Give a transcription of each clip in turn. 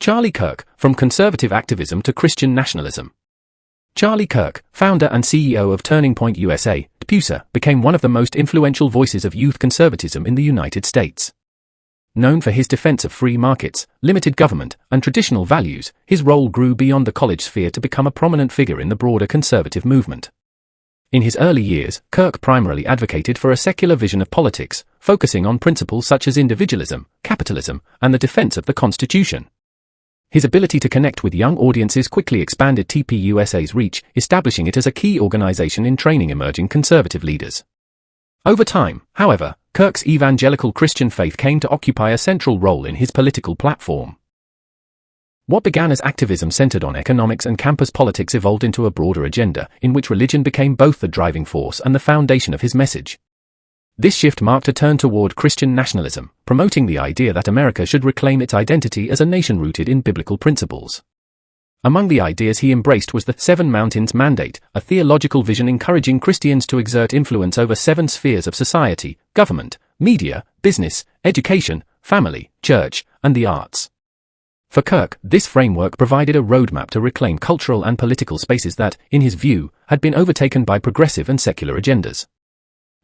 Charlie Kirk, from conservative activism to Christian nationalism. Charlie Kirk, founder and CEO of Turning Point USA, TPUSA, became one of the most influential voices of youth conservatism in the United States. Known for his defense of free markets, limited government, and traditional values, his role grew beyond the college sphere to become a prominent figure in the broader conservative movement. In his early years, Kirk primarily advocated for a secular vision of politics, focusing on principles such as individualism, capitalism, and the defense of the Constitution. His ability to connect with young audiences quickly expanded TPUSA's reach, establishing it as a key organization in training emerging conservative leaders. Over time, however, Kirk's evangelical Christian faith came to occupy a central role in his political platform. What began as activism centered on economics and campus politics evolved into a broader agenda, in which religion became both the driving force and the foundation of his message. This shift marked a turn toward Christian nationalism, promoting the idea that America should reclaim its identity as a nation rooted in biblical principles. Among the ideas he embraced was the Seven Mountains Mandate, a theological vision encouraging Christians to exert influence over 7 spheres of society: government, media, business, education, family, church, and the arts. For Kirk, this framework provided a roadmap to reclaim cultural and political spaces that, in his view, had been overtaken by progressive and secular agendas.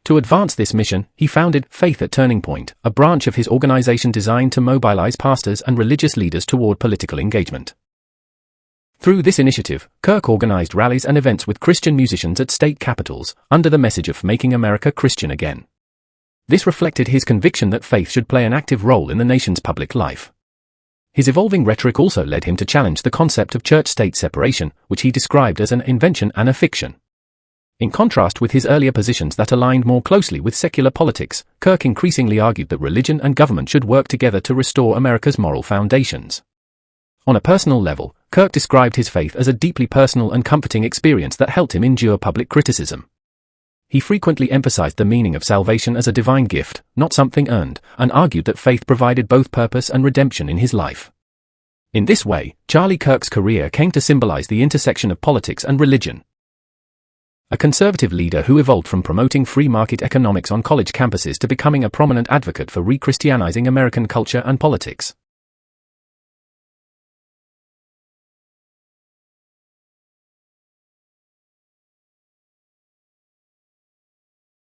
To advance this mission, he founded Faith at Turning Point, a branch of his organization designed to mobilize pastors and religious leaders toward political engagement. Through this initiative, Kirk organized rallies and events with Christian musicians at state capitals, under the message of making America Christian again. This reflected his conviction that faith should play an active role in the nation's public life. His evolving rhetoric also led him to challenge the concept of church-state separation, which he described as an invention and a fiction. In contrast with his earlier positions that aligned more closely with secular politics, Kirk increasingly argued that religion and government should work together to restore America's moral foundations. On a personal level, Kirk described his faith as a deeply personal and comforting experience that helped him endure public criticism. He frequently emphasized the meaning of salvation as a divine gift, not something earned, and argued that faith provided both purpose and redemption in his life. In this way, Charlie Kirk's career came to symbolize the intersection of politics and religion. A conservative leader who evolved from promoting free market economics on college campuses to becoming a prominent advocate for re-Christianizing American culture and politics.